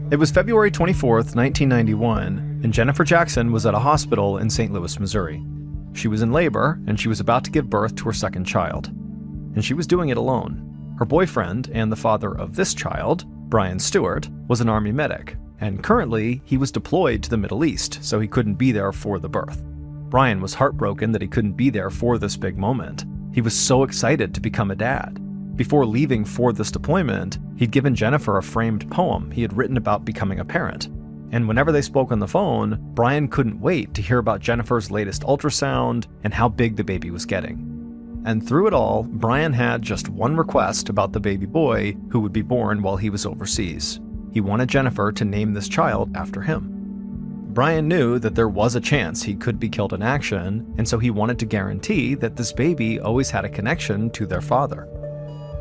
It was February 24th, 1991, and Jennifer Jackson was at a hospital in St. Louis, Missouri. She was in labor, and she was about to give birth to her second child. And she was doing it alone. Her boyfriend, and the father of this child, Brian Stewart, was an Army medic, and currently he was deployed to the Middle East, so he couldn't be there for the birth. Brian was heartbroken that he couldn't be there for this big moment. He was so excited to become a dad. Before leaving for this deployment, he'd given Jennifer a framed poem he had written about becoming a parent. And whenever they spoke on the phone, Brian couldn't wait to hear about Jennifer's latest ultrasound and how big the baby was getting. And through it all, Brian had just one request about the baby boy who would be born while he was overseas. He wanted Jennifer to name this child after him. Brian knew that there was a chance he could be killed in action, and so he wanted to guarantee that this baby always had a connection to their father.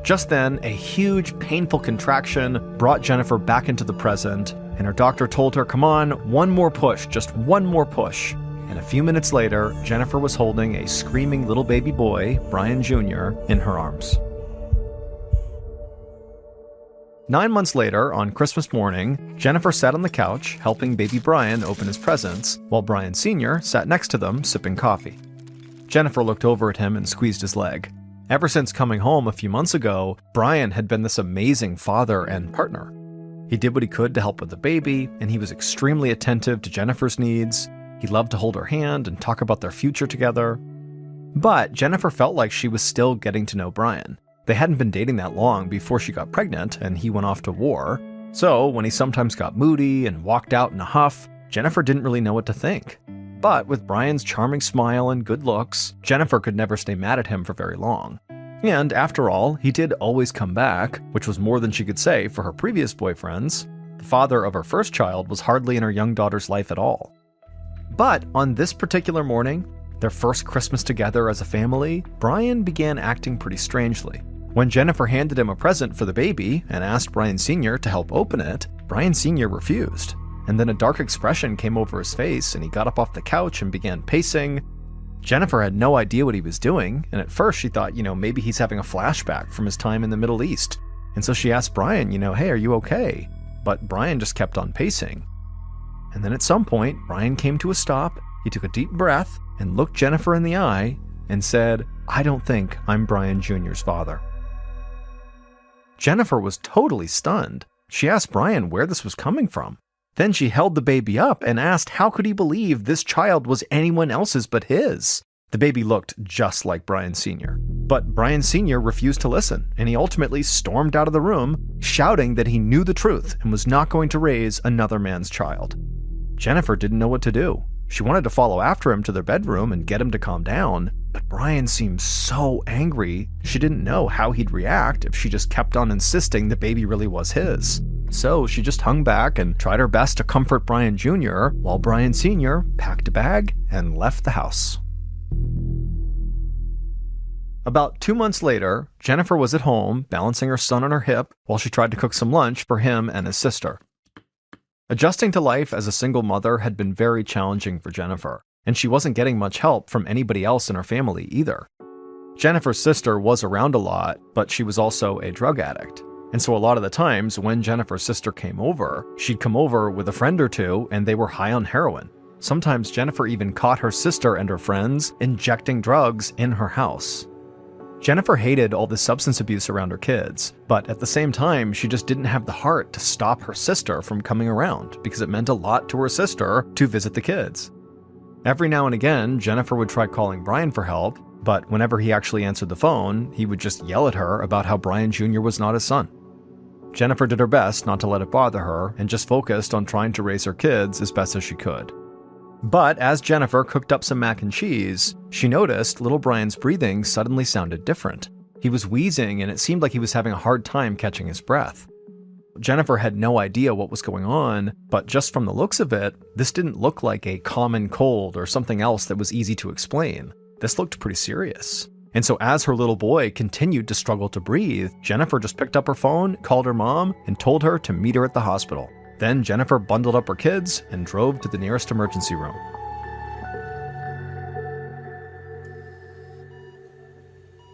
Just then, a huge, painful contraction brought Jennifer back into the present, and her doctor told her, "Come on, one more push, just one more push." And a few minutes later, Jennifer was holding a screaming little baby boy, Brian Jr., in her arms. 9 months later, on Christmas morning, Jennifer sat on the couch, helping baby Brian open his presents, while Brian Sr. sat next to them, sipping coffee. Jennifer looked over at him and squeezed his leg. Ever since coming home a few months ago, Brian had been this amazing father and partner. He did what he could to help with the baby, and he was extremely attentive to Jennifer's needs. He loved to hold her hand and talk about their future together. But Jennifer felt like she was still getting to know Brian. They hadn't been dating that long before she got pregnant and he went off to war. So when he sometimes got moody and walked out in a huff, Jennifer didn't really know what to think. But with Brian's charming smile and good looks, Jennifer could never stay mad at him for very long. And after all, he did always come back, which was more than she could say for her previous boyfriends. The father of her first child was hardly in her young daughter's life at all. But on this particular morning, their first Christmas together as a family, Brian began acting pretty strangely. When Jennifer handed him a present for the baby and asked Brian Sr. to help open it, Brian Sr. refused. And then a dark expression came over his face and he got up off the couch and began pacing. Jennifer had no idea what he was doing, and at first she thought, maybe he's having a flashback from his time in the Middle East. And so she asked Brian, hey, are you okay? But Brian just kept on pacing. And then at some point, Brian came to a stop, he took a deep breath and looked Jennifer in the eye and said, "I don't think I'm Brian Jr.'s father." Jennifer was totally stunned. She asked Brian where this was coming from. Then she held the baby up and asked how could he believe this child was anyone else's but his. The baby looked just like Brian Sr. But Brian Sr. refused to listen, and he ultimately stormed out of the room, shouting that he knew the truth and was not going to raise another man's child. Jennifer didn't know what to do. She wanted to follow after him to their bedroom and get him to calm down, but Brian seemed so angry, she didn't know how he'd react if she just kept on insisting the baby really was his. So she just hung back and tried her best to comfort Brian Jr., while Brian Sr. packed a bag and left the house. About 2 months later, Jennifer was at home, balancing her son on her hip while she tried to cook some lunch for him and his sister. Adjusting to life as a single mother had been very challenging for Jennifer, and she wasn't getting much help from anybody else in her family either. Jennifer's sister was around a lot, but she was also a drug addict. And so a lot of the times when Jennifer's sister came over, she'd come over with a friend or two and they were high on heroin. Sometimes Jennifer even caught her sister and her friends injecting drugs in her house. Jennifer hated all the substance abuse around her kids, but at the same time, she just didn't have the heart to stop her sister from coming around because it meant a lot to her sister to visit the kids. Every now and again, Jennifer would try calling Brian for help, but whenever he actually answered the phone, he would just yell at her about how Brian Jr. was not his son. Jennifer did her best not to let it bother her and just focused on trying to raise her kids as best as she could. But as Jennifer cooked up some mac and cheese, she noticed little Brian's breathing suddenly sounded different. He was wheezing and it seemed like he was having a hard time catching his breath. Jennifer had no idea what was going on, but just from the looks of it, this didn't look like a common cold or something else that was easy to explain. This looked pretty serious. And so as her little boy continued to struggle to breathe, Jennifer just picked up her phone, called her mom, and told her to meet her at the hospital. Then Jennifer bundled up her kids and drove to the nearest emergency room.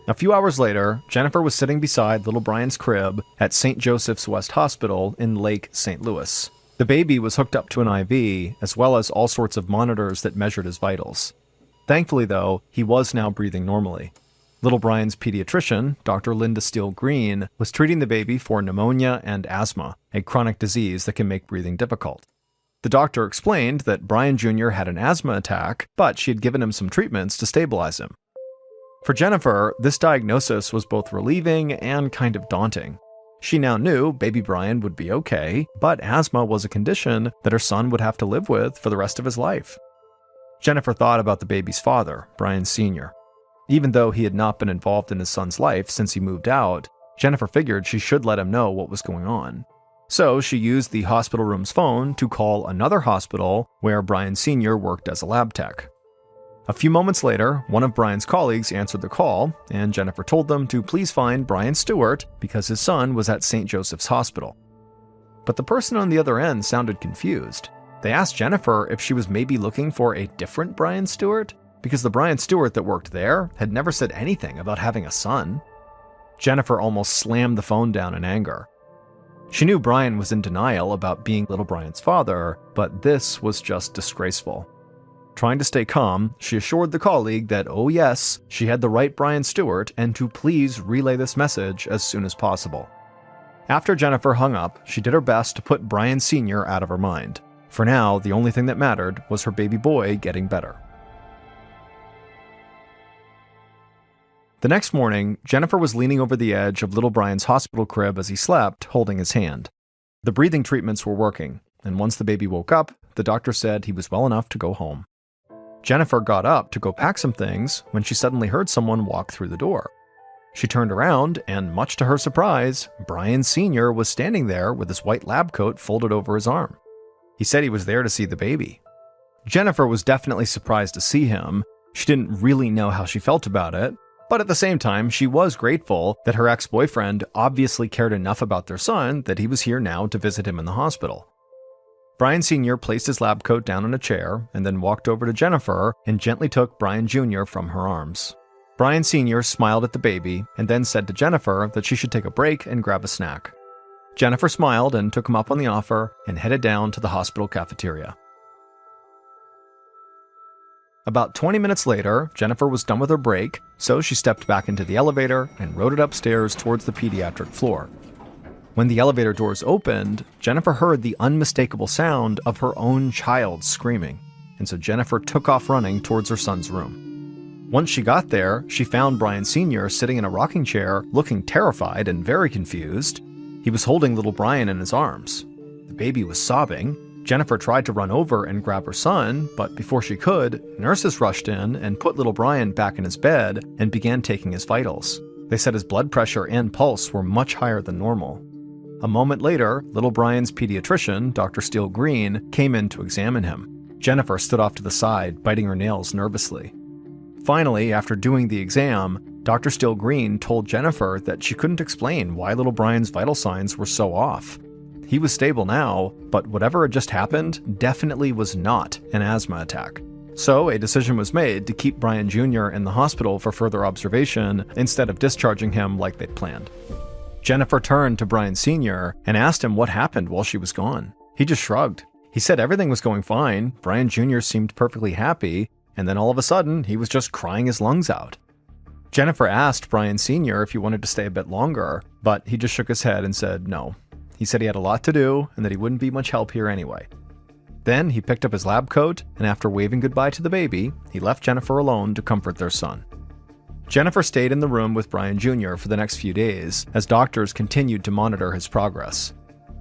A few hours later, Jennifer was sitting beside little Brian's crib at St. Joseph's West Hospital in Lake St. Louis. The baby was hooked up to an IV, as well as all sorts of monitors that measured his vitals. Thankfully, though, he was now breathing normally. Little Brian's pediatrician, Dr. Linda Steele Green, was treating the baby for pneumonia and asthma, a chronic disease that can make breathing difficult. The doctor explained that Brian Jr. had an asthma attack, but she had given him some treatments to stabilize him. For Jennifer, this diagnosis was both relieving and kind of daunting. She now knew baby Brian would be okay, but asthma was a condition that her son would have to live with for the rest of his life. Jennifer thought about the baby's father, Brian Sr. Even though he had not been involved in his son's life since he moved out, Jennifer figured she should let him know what was going on. So she used the hospital room's phone to call another hospital where Brian Sr. worked as a lab tech. A few moments later, one of Brian's colleagues answered the call, and Jennifer told them to please find Brian Stewart because his son was at St. Joseph's Hospital. But the person on the other end sounded confused. They asked Jennifer if she was maybe looking for a different Brian Stewart, because the Brian Stewart that worked there had never said anything about having a son. Jennifer almost slammed the phone down in anger. She knew Brian was in denial about being little Brian's father, but this was just disgraceful. Trying to stay calm, she assured the colleague that, oh yes, she had the right Brian Stewart and to please relay this message as soon as possible. After Jennifer hung up, she did her best to put Brian Sr. out of her mind. For now, the only thing that mattered was her baby boy getting better. The next morning, Jennifer was leaning over the edge of little Brian's hospital crib as he slept, holding his hand. The breathing treatments were working, and once the baby woke up, the doctor said he was well enough to go home. Jennifer got up to go pack some things when she suddenly heard someone walk through the door. She turned around, and much to her surprise, Brian Sr. was standing there with his white lab coat folded over his arm. He said he was there to see the baby. Jennifer was definitely surprised to see him. She didn't really know how she felt about it, but at the same time, she was grateful that her ex-boyfriend obviously cared enough about their son that he was here now to visit him in the hospital. Brian Sr. placed his lab coat down on a chair and then walked over to Jennifer and gently took Brian Jr. from her arms. Brian Sr. smiled at the baby and then said to Jennifer that she should take a break and grab a snack. Jennifer smiled and took him up on the offer and headed down to the hospital cafeteria. About 20 minutes later, Jennifer was done with her break, so she stepped back into the elevator and rode it upstairs towards the pediatric floor. When the elevator doors opened, Jennifer heard the unmistakable sound of her own child screaming, and so Jennifer took off running towards her son's room. Once she got there, she found Brian Sr. sitting in a rocking chair, looking terrified and very confused. He was holding little Brian in his arms. The baby was sobbing. Jennifer tried to run over and grab her son, but before she could, nurses rushed in and put little Brian back in his bed and began taking his vitals. They said his blood pressure and pulse were much higher than normal. A moment later, little Brian's pediatrician, Dr. Steele Green, came in to examine him. Jennifer stood off to the side, biting her nails nervously. Finally, after doing the exam, Dr. Steele Green told Jennifer that she couldn't explain why little Brian's vital signs were so off. He was stable now, but whatever had just happened definitely was not an asthma attack. So a decision was made to keep Brian Jr. in the hospital for further observation instead of discharging him like they'd planned. Jennifer turned to Brian Sr. and asked him what happened while she was gone. He just shrugged. He said everything was going fine, Brian Jr. seemed perfectly happy, and then all of a sudden, he was just crying his lungs out. Jennifer asked Brian Sr. if he wanted to stay a bit longer, but he just shook his head and said no. He said he had a lot to do and that he wouldn't be much help here anyway. Then he picked up his lab coat, and after waving goodbye to the baby, he left Jennifer alone to comfort their son. Jennifer stayed in the room with Brian Jr. for the next few days as doctors continued to monitor his progress.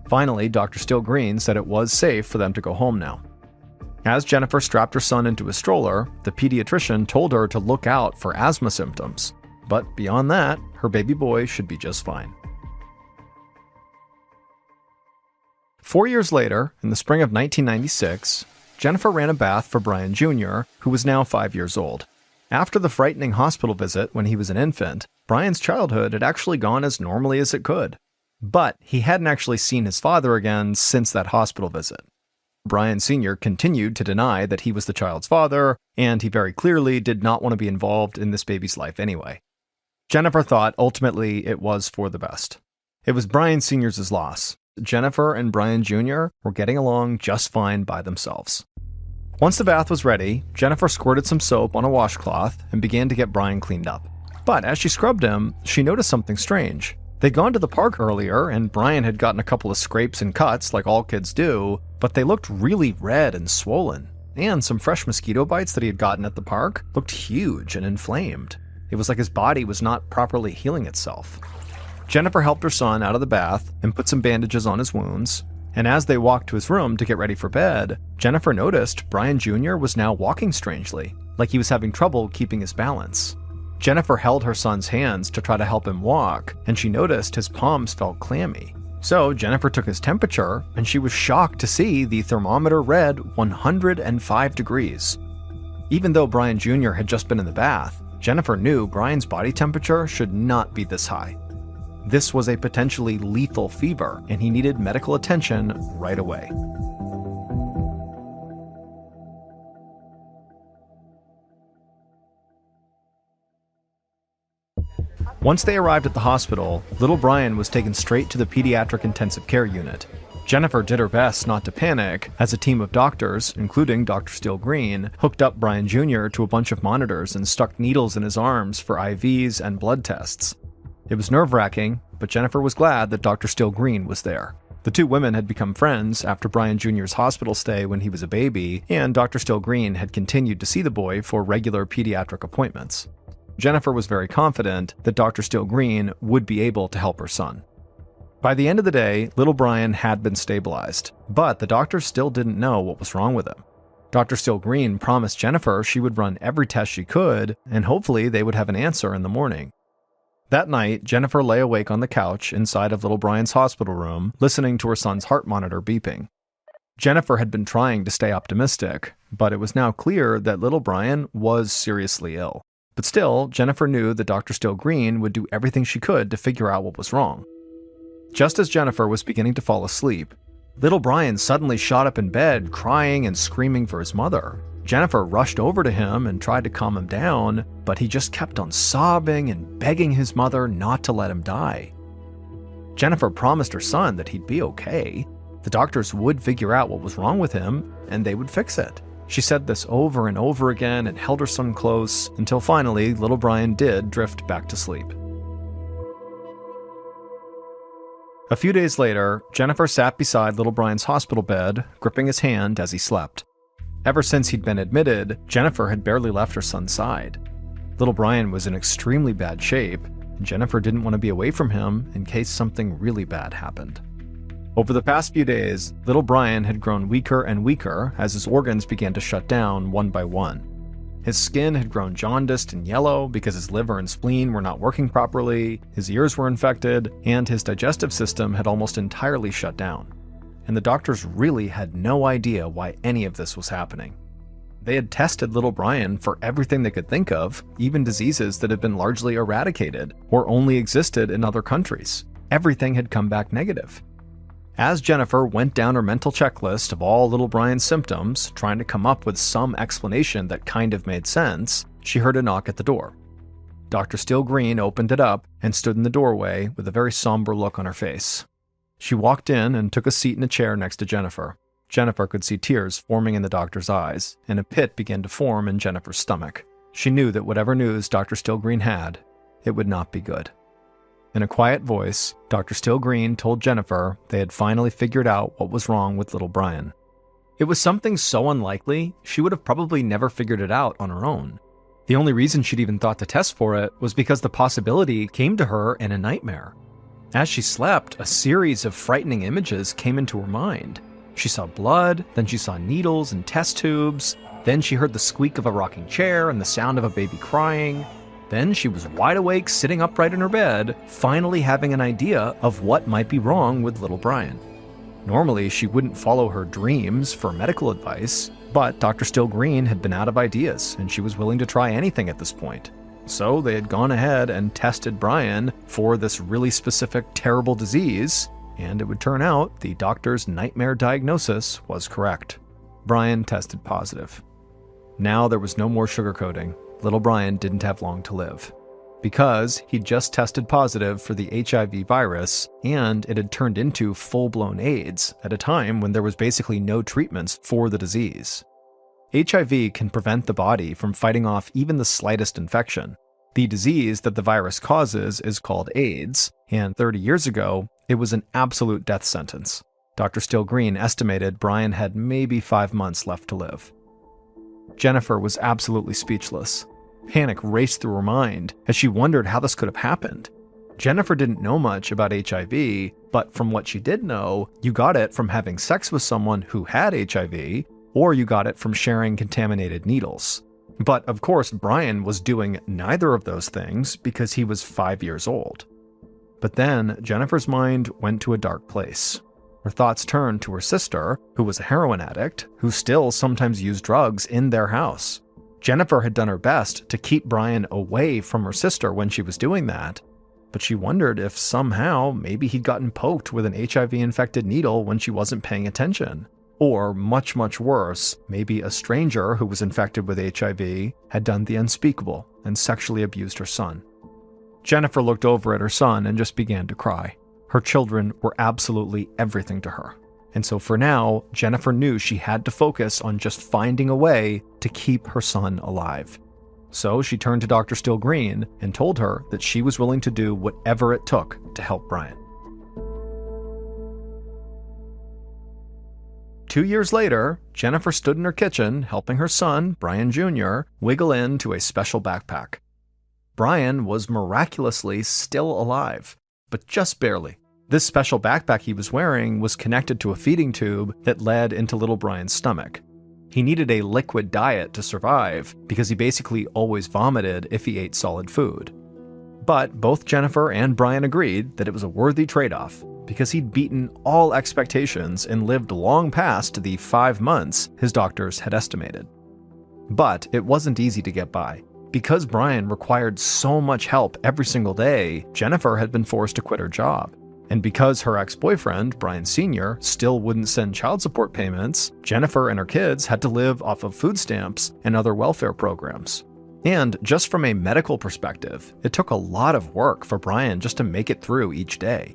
Finally, Dr. Steele Green said it was safe for them to go home now. As Jennifer strapped her son into a stroller, the pediatrician told her to look out for asthma symptoms. But beyond that, her baby boy should be just fine. 4 years later, in the spring of 1996, Jennifer ran a bath for Brian Jr., who was now 5 years old. After the frightening hospital visit when he was an infant, Brian's childhood had actually gone as normally as it could. But he hadn't actually seen his father again since that hospital visit. Brian Sr. continued to deny that he was the child's father, and he very clearly did not want to be involved in this baby's life anyway. Jennifer thought ultimately it was for the best. It was Brian Sr.'s loss, Jennifer and Brian Jr. were getting along just fine by themselves. Once the bath was ready, Jennifer squirted some soap on a washcloth and began to get Brian cleaned up. But as she scrubbed him, she noticed something strange. They'd gone to the park earlier, and Brian had gotten a couple of scrapes and cuts like all kids do, but they looked really red and swollen. And some fresh mosquito bites that he had gotten at the park looked huge and inflamed. It was like his body was not properly healing itself. Jennifer helped her son out of the bath and put some bandages on his wounds, and as they walked to his room to get ready for bed, Jennifer noticed Brian Jr. was now walking strangely, like he was having trouble keeping his balance. Jennifer held her son's hands to try to help him walk, and she noticed his palms felt clammy. So Jennifer took his temperature, and she was shocked to see the thermometer read 105 degrees. Even though Brian Jr. had just been in the bath, Jennifer knew Brian's body temperature should not be this high. This was a potentially lethal fever, and he needed medical attention right away. Once they arrived at the hospital, little Brian was taken straight to the pediatric intensive care unit. Jennifer did her best not to panic, as a team of doctors, including Dr. Steele Green, hooked up Brian Jr. to a bunch of monitors and stuck needles in his arms for IVs and blood tests. It was nerve-wracking, but Jennifer was glad that Dr. Steele Green was there. The two women had become friends after Brian Jr.'s hospital stay when he was a baby, and Dr. Steele Green had continued to see the boy for regular pediatric appointments. Jennifer was very confident that Dr. Steele Green would be able to help her son. By the end of the day, little Brian had been stabilized, but the doctors still didn't know what was wrong with him. Dr. Steele Green promised Jennifer she would run every test she could, and hopefully they would have an answer in the morning. That night, Jennifer lay awake on the couch inside of little Brian's hospital room, listening to her son's heart monitor beeping. Jennifer had been trying to stay optimistic, but it was now clear that little Brian was seriously ill. But still, Jennifer knew that Dr. Steele Green would do everything she could to figure out what was wrong. Just as Jennifer was beginning to fall asleep, little Brian suddenly shot up in bed, crying and screaming for his mother. Jennifer rushed over to him and tried to calm him down, but he just kept on sobbing and begging his mother not to let him die. Jennifer promised her son that he'd be okay. The doctors would figure out what was wrong with him, and they would fix it. She said this over and over again and held her son close until finally little Brian did drift back to sleep. A few days later, Jennifer sat beside little Brian's hospital bed, gripping his hand as he slept. Ever since he'd been admitted, Jennifer had barely left her son's side. Little Brian was in extremely bad shape, and Jennifer didn't want to be away from him in case something really bad happened. Over the past few days, little Brian had grown weaker and weaker as his organs began to shut down one by one. His skin had grown jaundiced and yellow because his liver and spleen were not working properly, his ears were infected, and his digestive system had almost entirely shut down. And the doctors really had no idea why any of this was happening. They had tested little Brian for everything they could think of, even diseases that had been largely eradicated or only existed in other countries. Everything had come back negative. As Jennifer went down her mental checklist of all little Brian's symptoms, trying to come up with some explanation that kind of made sense, she heard a knock at the door. Dr. Steele Green opened it up and stood in the doorway with a very somber look on her face. She walked in and took a seat in a chair next to Jennifer. Jennifer could see tears forming in the doctor's eyes, and a pit began to form in Jennifer's stomach. She knew that whatever news Dr. Steele Green had, it would not be good. In a quiet voice, Dr. Steele Green told Jennifer they had finally figured out what was wrong with little Brian. It was something so unlikely, she would have probably never figured it out on her own. The only reason she'd even thought to test for it was because the possibility came to her in a nightmare. As she slept, a series of frightening images came into her mind. She saw blood, then she saw needles and test tubes, then she heard the squeak of a rocking chair and the sound of a baby crying. Then she was wide awake, sitting upright in her bed, finally having an idea of what might be wrong with little Brian. Normally, she wouldn't follow her dreams for medical advice, but Dr. Steele Green had been out of ideas, and she was willing to try anything at this point. So they had gone ahead and tested Brian for this really specific, terrible disease, and it would turn out the doctor's nightmare diagnosis was correct. Brian tested positive. Now there was no more sugarcoating. Little Brian didn't have long to live. because he'd just tested positive for the HIV virus and it had turned into full-blown AIDS at a time when there was basically no treatments for the disease. HIV can prevent the body from fighting off even the slightest infection. The disease that the virus causes is called AIDS, and 30 years ago, it was an absolute death sentence. Dr. Still Green estimated Brian had maybe 5 months left to live. Jennifer was absolutely speechless. Panic raced through her mind as she wondered how this could have happened. Jennifer didn't know much about HIV, but from what she did know, you got it from having sex with someone who had HIV, or you got it from sharing contaminated needles. But of course, Brian was doing neither of those things because he was 5 years old. But then Jennifer's mind went to a dark place. Her thoughts turned to her sister, who was a heroin addict, who still sometimes used drugs in their house. Jennifer had done her best to keep Brian away from her sister when she was doing that, but she wondered if somehow maybe he'd gotten poked with an HIV-infected needle when she wasn't paying attention. Or, much, much worse, maybe a stranger who was infected with HIV had done the unspeakable and sexually abused her son. Jennifer looked over at her son and just began to cry. Her children were absolutely everything to her. And so for now, Jennifer knew she had to focus on just finding a way to keep her son alive. So she turned to Dr. Still Green and told her that she was willing to do whatever it took to help Brian. 2 years later, Jennifer stood in her kitchen helping her son, Brian Jr., wiggle into a special backpack. Brian was miraculously still alive, but just barely. This special backpack he was wearing was connected to a feeding tube that led into little Brian's stomach. He needed a liquid diet to survive because he basically always vomited if he ate solid food. But both Jennifer and Brian agreed that it was a worthy trade-off because he'd beaten all expectations and lived long past the 5 months his doctors had estimated. But it wasn't easy to get by. Because Brian required so much help every single day, Jennifer had been forced to quit her job. And because her ex-boyfriend, Brian Sr., still wouldn't send child support payments, Jennifer and her kids had to live off of food stamps and other welfare programs. And just from a medical perspective, it took a lot of work for Brian just to make it through each day.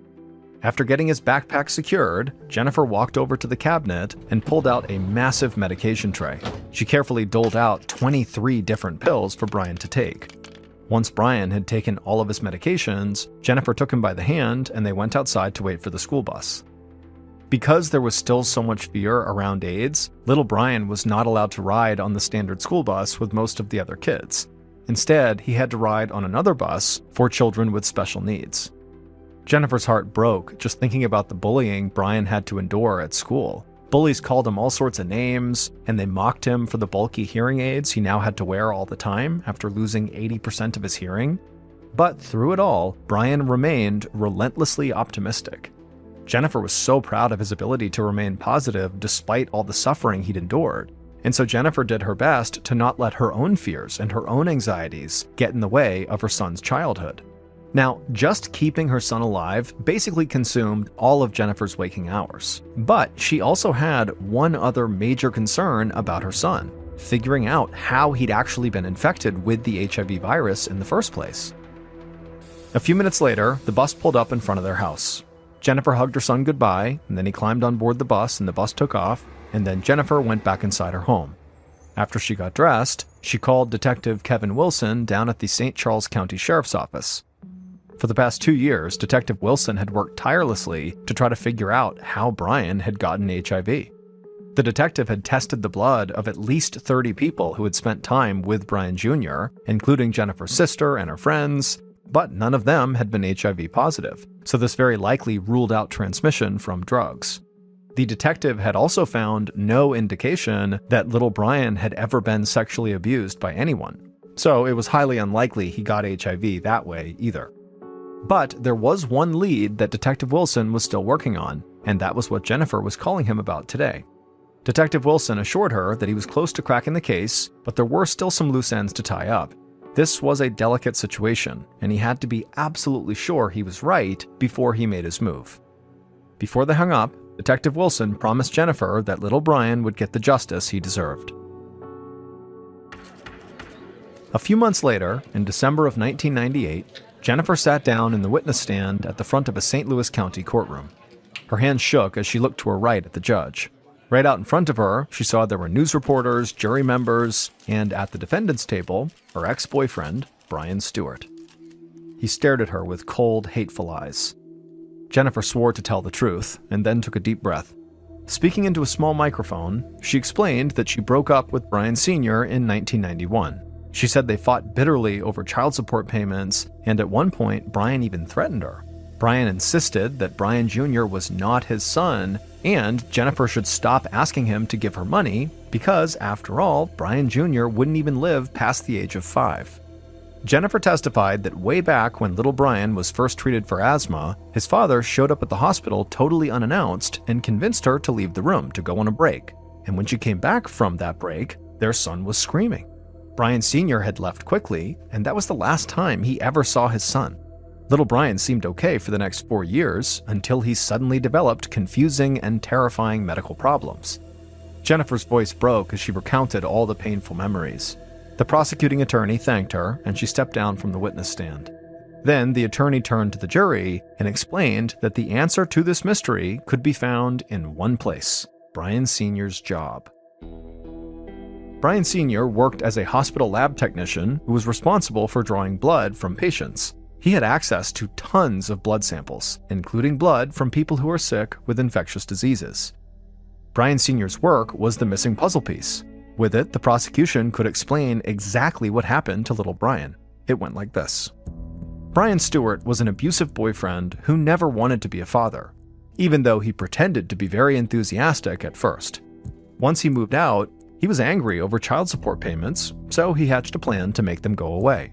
After getting his backpack secured, Jennifer walked over to the cabinet and pulled out a massive medication tray. She carefully doled out 23 different pills for Brian to take. Once Brian had taken all of his medications, Jennifer took him by the hand and they went outside to wait for the school bus. Because there was still so much fear around AIDS, little Brian was not allowed to ride on the standard school bus with most of the other kids. Instead, he had to ride on another bus for children with special needs. Jennifer's heart broke just thinking about the bullying Brian had to endure at school. Bullies called him all sorts of names, and they mocked him for the bulky hearing aids he now had to wear all the time after losing 80% of his hearing. But through it all, Brian remained relentlessly optimistic. Jennifer was so proud of his ability to remain positive despite all the suffering he'd endured, and so Jennifer did her best to not let her own fears and her own anxieties get in the way of her son's childhood. Now, just keeping her son alive basically consumed all of Jennifer's waking hours. But she also had one other major concern about her son, figuring out how he'd actually been infected with the HIV virus in the first place. A few minutes later, the bus pulled up in front of their house. Jennifer hugged her son goodbye, and then he climbed on board the bus and the bus took off, and then Jennifer went back inside her home. After she got dressed, she called Detective Kevin Wilson down at the St. Charles County Sheriff's Office. For the past 2 years, Detective Wilson had worked tirelessly to try to figure out how Brian had gotten HIV. The detective had tested the blood of at least 30 people who had spent time with Brian Jr., including Jennifer's sister and her friends, but none of them had been HIV positive, so this very likely ruled out transmission from drugs. The detective had also found no indication that little Brian had ever been sexually abused by anyone, so it was highly unlikely he got HIV that way either. But there was one lead that Detective Wilson was still working on, and that was what Jennifer was calling him about today. Detective Wilson assured her that he was close to cracking the case, but there were still some loose ends to tie up. This was a delicate situation, and he had to be absolutely sure he was right before he made his move. Before they hung up, Detective Wilson promised Jennifer that little Brian would get the justice he deserved. A few months later, in December of 1998, Jennifer sat down in the witness stand at the front of a St. Louis County courtroom. Her hands shook as she looked to her right at the judge. Right out in front of her, she saw there were news reporters, jury members, and at the defendant's table, her ex-boyfriend, Brian Stewart. He stared at her with cold, hateful eyes. Jennifer swore to tell the truth, and then took a deep breath. Speaking into a small microphone, she explained that she broke up with Brian Sr. in 1991. She said they fought bitterly over child support payments, and at one point, Brian even threatened her. Brian insisted that Brian Jr. was not his son, and Jennifer should stop asking him to give her money because, after all, Brian Jr. wouldn't even live past the age of 5. Jennifer testified that way back when little Brian was first treated for asthma, his father showed up at the hospital totally unannounced and convinced her to leave the room to go on a break. And when she came back from that break, their son was screaming. Brian Sr. had left quickly, and that was the last time he ever saw his son. Little Brian seemed okay for the next 4 years until he suddenly developed confusing and terrifying medical problems. Jennifer's voice broke as she recounted all the painful memories. The prosecuting attorney thanked her, and she stepped down from the witness stand. Then the attorney turned to the jury and explained that the answer to this mystery could be found in one place: Brian Sr.'s job. Brian Sr. worked as a hospital lab technician who was responsible for drawing blood from patients. He had access to tons of blood samples, including blood from people who are sick with infectious diseases. Brian Sr.'s work was the missing puzzle piece. With it, the prosecution could explain exactly what happened to little Brian. It went like this. Brian Stewart was an abusive boyfriend who never wanted to be a father, even though he pretended to be very enthusiastic at first. Once he moved out, he was angry over child support payments, so he hatched a plan to make them go away.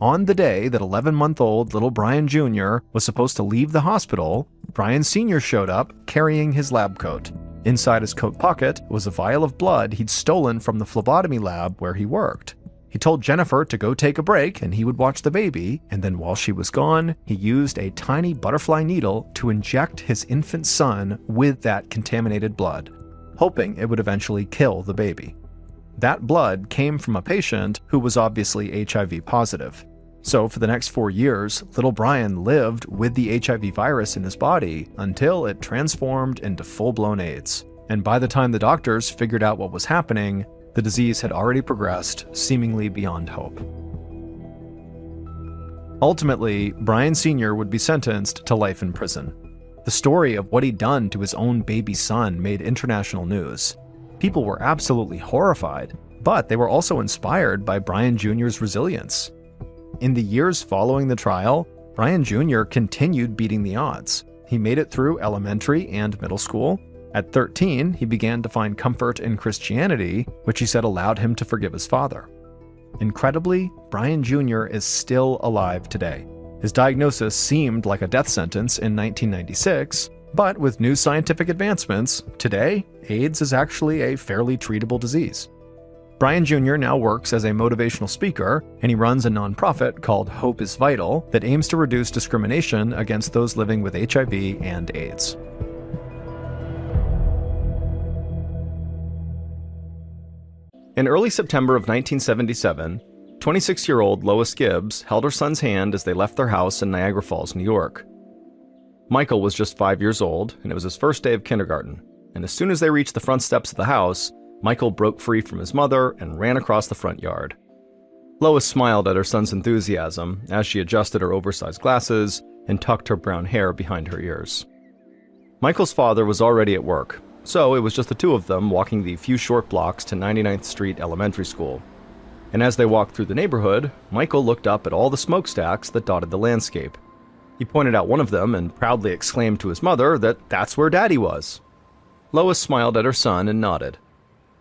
On the day that 11-month-old little Brian Jr. was supposed to leave the hospital, Brian Sr. showed up carrying his lab coat. Inside his coat pocket was a vial of blood he'd stolen from the phlebotomy lab where he worked. He told Jennifer to go take a break and he would watch the baby, and then while she was gone, he used a tiny butterfly needle to inject his infant son with that contaminated blood, hoping it would eventually kill the baby. That blood came from a patient who was obviously HIV positive. So for the next 4 years, little Brian lived with the HIV virus in his body until it transformed into full-blown AIDS. And by the time the doctors figured out what was happening, the disease had already progressed, seemingly beyond hope. Ultimately, Brian Sr. would be sentenced to life in prison. The story of what he'd done to his own baby son made international news. People were absolutely horrified, but they were also inspired by Brian Jr.'s resilience. In the years following the trial, Brian Jr. continued beating the odds. He made it through elementary and middle school. At 13, he began to find comfort in Christianity, which he said allowed him to forgive his father. Incredibly, Brian Jr. is still alive today. His diagnosis seemed like a death sentence in 1996, but with new scientific advancements, today, AIDS is actually a fairly treatable disease. Brian Jr. now works as a motivational speaker, and he runs a nonprofit called Hope is Vital that aims to reduce discrimination against those living with HIV and AIDS. In early September of 1977, 26-year-old Lois Gibbs held her son's hand as they left their house in Niagara Falls, New York. Michael was just 5 years old, and it was his first day of kindergarten, and as soon as they reached the front steps of the house, Michael broke free from his mother and ran across the front yard. Lois smiled at her son's enthusiasm as she adjusted her oversized glasses and tucked her brown hair behind her ears. Michael's father was already at work, so it was just the two of them walking the few short blocks to 99th Street Elementary School. And as they walked through the neighborhood, Michael looked up at all the smokestacks that dotted the landscape. He pointed out one of them and proudly exclaimed to his mother that that's where Daddy was. Lois smiled at her son and nodded.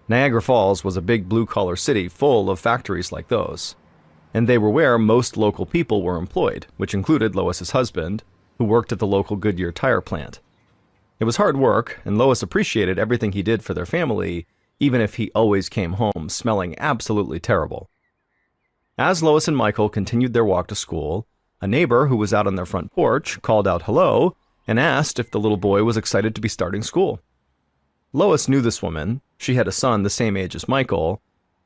Niagara Falls was a big blue-collar city full of factories like those, and they were where most local people were employed, which included Lois's husband, who worked at the local Goodyear tire plant. It was hard work, and Lois appreciated everything he did for their family, even if he always came home smelling absolutely terrible. As Lois and Michael continued their walk to school, a neighbor who was out on their front porch called out hello and asked if the little boy was excited to be starting school. Lois knew this woman. She had a son the same age as Michael,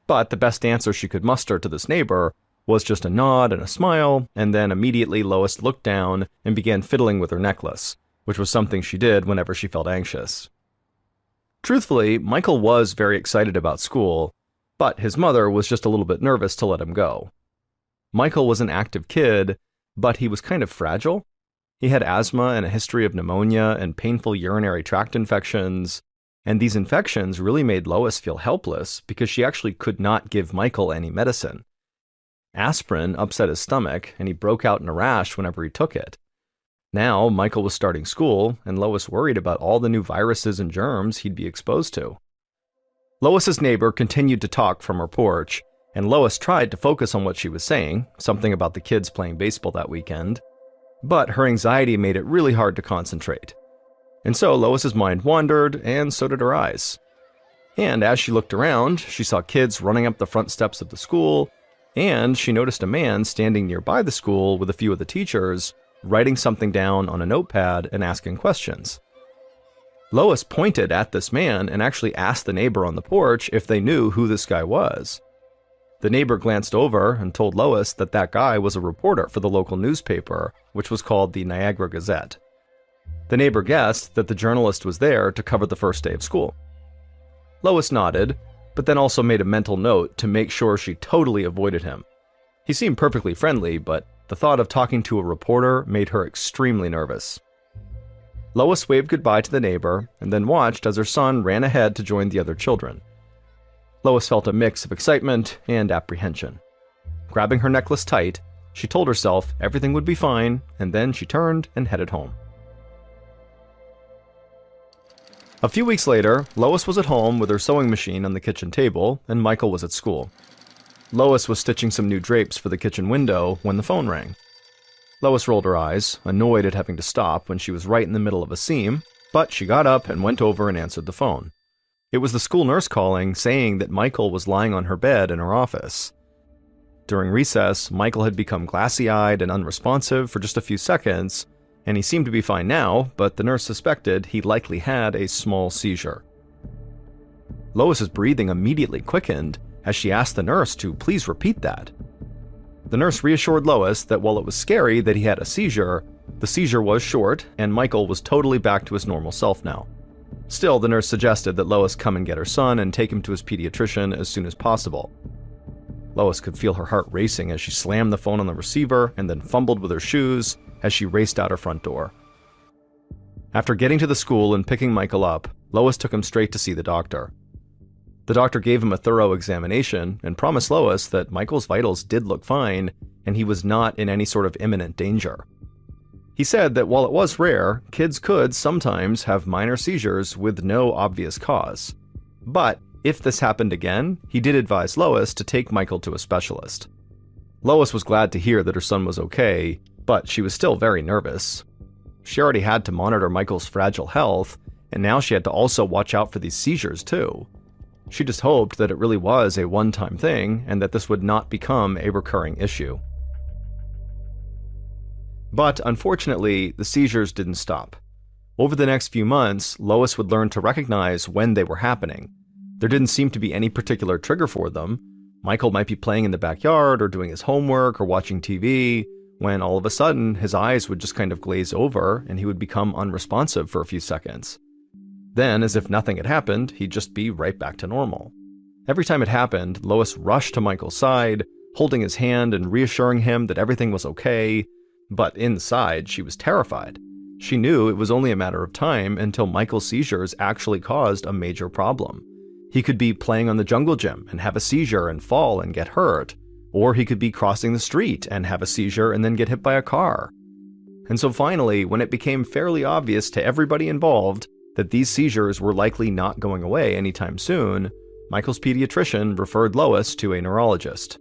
But the best answer she could muster to this neighbor was just a nod and a smile, and then immediately Lois looked down and began fiddling with her necklace, which was something she did whenever she felt anxious. Truthfully, Michael was very excited about school, but his mother was just a little bit nervous to let him go. Michael was an active kid, but he was kind of fragile. He had asthma and a history of pneumonia and painful urinary tract infections, and these infections really made Lois feel helpless because she actually could not give Michael any medicine. Aspirin upset his stomach, and he broke out in a rash whenever he took it. Now, Michael was starting school, and Lois worried about all the new viruses and germs he'd be exposed to. Lois's neighbor continued to talk from her porch, and Lois tried to focus on what she was saying, something about the kids playing baseball that weekend, but her anxiety made it really hard to concentrate. And so Lois's mind wandered, and so did her eyes. And as she looked around, she saw kids running up the front steps of the school, and she noticed a man standing nearby the school with a few of the teachers, writing something down on a notepad and asking questions. Lois pointed at this man and actually asked the neighbor on the porch if they knew who this guy was. The neighbor glanced over and told Lois that that guy was a reporter for the local newspaper, which was called the Niagara Gazette. The neighbor guessed that the journalist was there to cover the first day of school. Lois nodded, but then also made a mental note to make sure she totally avoided him. He seemed perfectly friendly, but the thought of talking to a reporter made her extremely nervous. Lois waved goodbye to the neighbor and then watched as her son ran ahead to join the other children. Lois felt a mix of excitement and apprehension. Grabbing her necklace tight, she told herself everything would be fine, and then she turned and headed home. A few weeks later, Lois was at home with her sewing machine on the kitchen table, and Michael was at school. Lois was stitching some new drapes for the kitchen window when the phone rang. Lois rolled her eyes, annoyed at having to stop when she was right in the middle of a seam, but she got up and went over and answered the phone. It was the school nurse calling, saying that Michael was lying on her bed in her office. During recess, Michael had become glassy-eyed and unresponsive for just a few seconds, and he seemed to be fine now, but the nurse suspected he likely had a small seizure. Lois's breathing immediately quickened as she asked the nurse to please repeat that. The nurse reassured Lois that while it was scary that he had a seizure, the seizure was short, and Michael was totally back to his normal self now. Still, the nurse suggested that Lois come and get her son and take him to his pediatrician as soon as possible. Lois could feel her heart racing as she slammed the phone on the receiver and then fumbled with her shoes as she raced out her front door. After getting to the school and picking Michael up, Lois took him straight to see the doctor. The doctor gave him a thorough examination and promised Lois that Michael's vitals did look fine and he was not in any sort of imminent danger. He said that while it was rare, kids could sometimes have minor seizures with no obvious cause. But if this happened again, he did advise Lois to take Michael to a specialist. Lois was glad to hear that her son was okay, but she was still very nervous. She already had to monitor Michael's fragile health, and now she had to also watch out for these seizures too. She just hoped that it really was a one-time thing and that this would not become a recurring issue. But unfortunately, the seizures didn't stop. Over the next few months, Lois would learn to recognize when they were happening. There didn't seem to be any particular trigger for them. Michael might be playing in the backyard or doing his homework or watching TV, when all of a sudden his eyes would just kind of glaze over and he would become unresponsive for a few seconds. Then, as if nothing had happened, he'd just be right back to normal. Every time it happened, Lois rushed to Michael's side, holding his hand and reassuring him that everything was okay, but inside she was terrified. She knew it was only a matter of time until Michael's seizures actually caused a major problem. He could be playing on the jungle gym and have a seizure and fall and get hurt, or he could be crossing the street and have a seizure and then get hit by a car. And so finally, when it became fairly obvious to everybody involved that these seizures were likely not going away anytime soon, Michael's pediatrician referred Lois to a neurologist.